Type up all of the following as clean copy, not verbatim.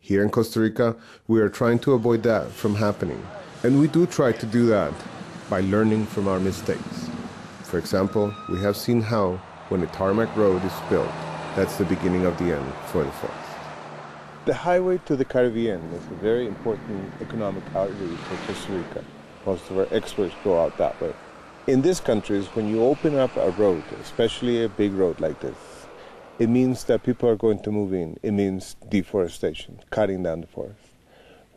Here in Costa Rica, we are trying to avoid that from happening. And we do try to do that by learning from our mistakes. For example, we have seen how, when a tarmac road is built, that's the beginning of the end for the forest. The highway to the Caribbean is a very important economic outlet for Costa Rica. Most of our experts go out that way. In these countries, when you open up a road, especially a big road like this, it means that people are going to move in. It means deforestation, cutting down the forest.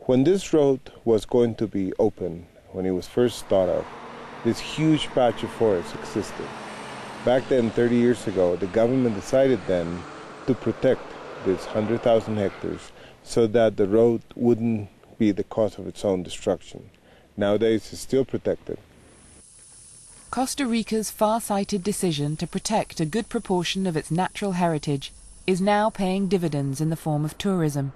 When this road was going to be open, when it was first thought of, this huge patch of forest existed. Back then, 30 years ago, the government decided then to protect this 100,000 hectares so that the road wouldn't be the cause of its own destruction. Nowadays, it's still protected. Costa Rica's far-sighted decision to protect a good proportion of its natural heritage is now paying dividends in the form of tourism.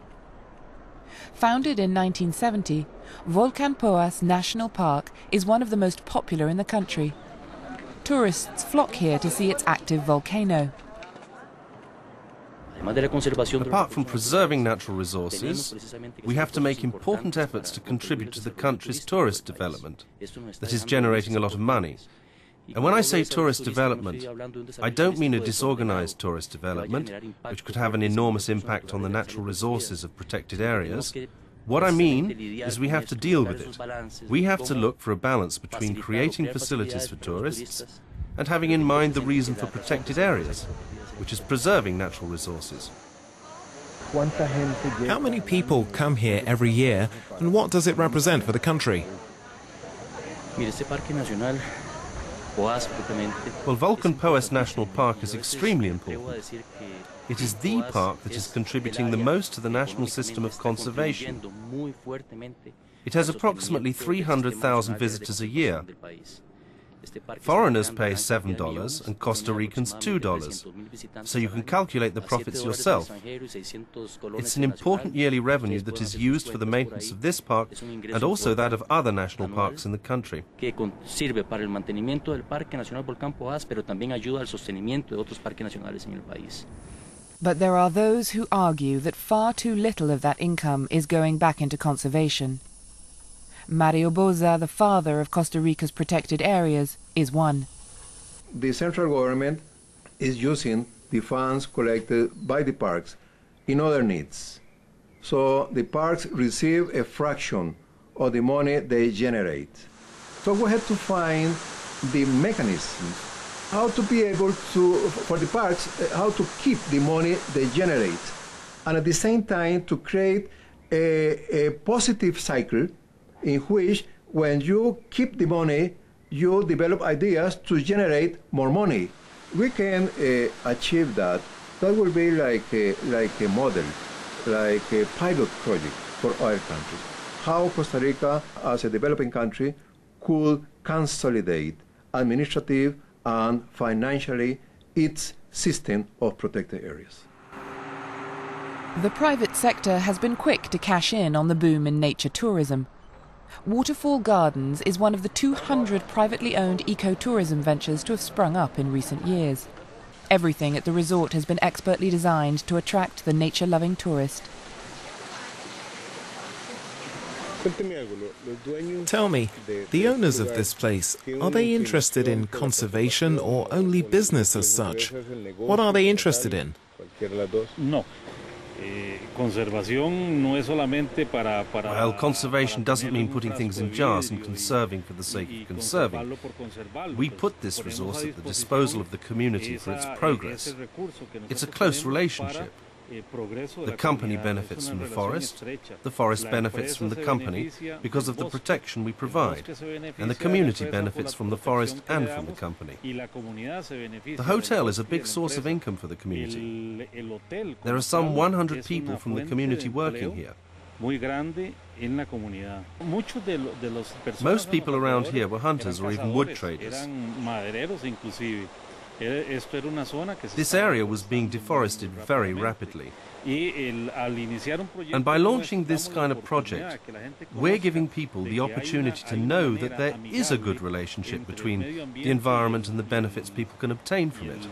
Founded in 1970, Volcan Poas National Park is one of the most popular in the country. Tourists flock here to see its active volcano. Apart from preserving natural resources, we have to make important efforts to contribute to the country's tourist development that is generating a lot of money. And when I say tourist development, I don't mean a disorganized tourist development, which could have an enormous impact on the natural resources of protected areas. What I mean is we have to deal with it. We have to look for a balance between creating facilities for tourists and having in mind the reason for protected areas, which is preserving natural resources. How many people come here every year, and what does it represent for the country? Well, Volcan Poas National Park is extremely important. It is the park that is contributing the most to the national system of conservation. It has approximately 300,000 visitors a year. Foreigners pay $7 and Costa Ricans $2, so you can calculate the profits yourself. It's an important yearly revenue that is used for the maintenance of this park and also that of other national parks in the country. But there are those who argue that far too little of that income is going back into conservation. Mario Boza, the father of Costa Rica's protected areas, is one. The central government is using the funds collected by the parks in other needs. So the parks receive a fraction of the money they generate. So we have to find the mechanism how to be able to, for the parks, how to keep the money they generate, and at the same time to create a positive cycle in which when you keep the money, you develop ideas to generate more money. We can achieve that. That will be like a model, like a pilot project for other countries. How Costa Rica, as a developing country, could consolidate administrative and financially its system of protected areas. The private sector has been quick to cash in on the boom in nature tourism. Waterfall Gardens is one of the 200 privately owned ecotourism ventures to have sprung up in recent years. Everything at the resort has been expertly designed to attract the nature-loving tourist. Tell me, the owners of this place, are they interested in conservation or only business as such? What are they interested in? Well, conservation doesn't mean putting things in jars and conserving for the sake of conserving. We put this resource at the disposal of the community for its progress. It's a close relationship. The company benefits from the forest benefits from the company because of the protection we provide, and the community benefits from the forest and from the company. The hotel is a big source of income for the community. There are some 100 people from the community working here. Most people around here were hunters or even wood traders. This area was being deforested very rapidly. And by launching this kind of project, we're giving people the opportunity to know that there is a good relationship between the environment and the benefits people can obtain from it.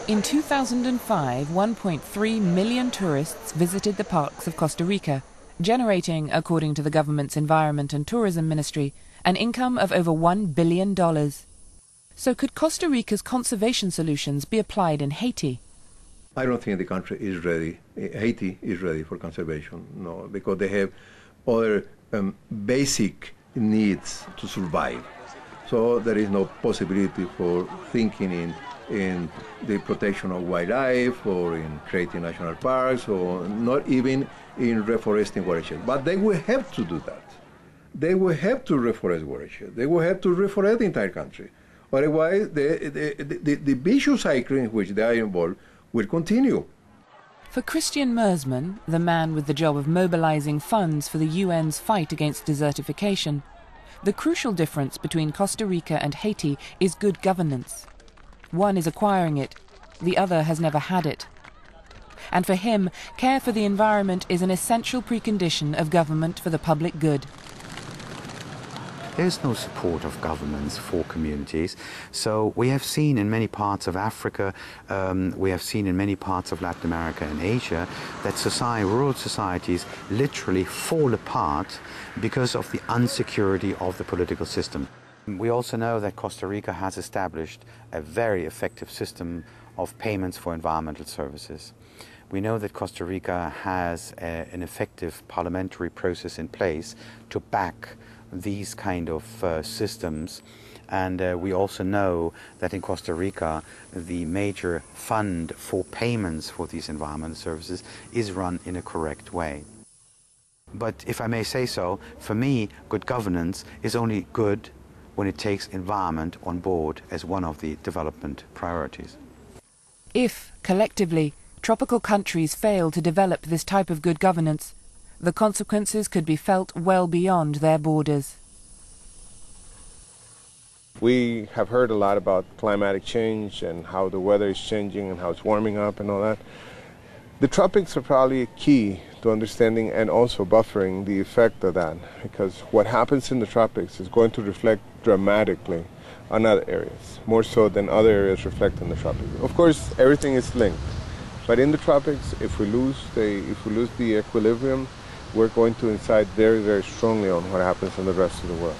In 2005, 1.3 million tourists visited the parks of Costa Rica, generating, according to the government's Environment and Tourism Ministry, an income of over $1 billion. So could Costa Rica's conservation solutions be applied in Haiti? I don't think the country is ready. Haiti is ready for conservation, no, because they have other basic needs to survive. So there is no possibility for thinking in the protection of wildlife or in creating national parks or not even in reforesting watersheds. But they will have to do that. They will have to reforest watersheds. They will have to reforest the entire country. Otherwise, the vicious cycle in which they are involved will continue. For Christian Mersman, the man with the job of mobilizing funds for the UN's fight against desertification, the crucial difference between Costa Rica and Haiti is good governance. One is acquiring it, the other has never had it. And for him, care for the environment is an essential precondition of government for the public good. There's no support of governments for communities. So we have seen in many parts of Africa, we have seen in many parts of Latin America and Asia, that rural societies literally fall apart because of the insecurity of the political system. We also know that Costa Rica has established a very effective system of payments for environmental services. We know that Costa Rica has an effective parliamentary process in place to back these kind of systems, and we also know that in Costa Rica the major fund for payments for these environmental services is run in a correct way. But if I may say so, for me, good governance is only good when it takes environment on board as one of the development priorities. If, collectively, tropical countries fail to develop this type of good governance, the consequences could be felt well beyond their borders. We have heard a lot about climatic change and how the weather is changing and how it's warming up and all that. The tropics are probably a key to understanding and also buffering the effect of that, because what happens in the tropics is going to reflect dramatically on other areas, more so than other areas reflect in the tropics. Of course, everything is linked, but in the tropics, if we lose the equilibrium, we're going to incide very, very strongly on what happens in the rest of the world.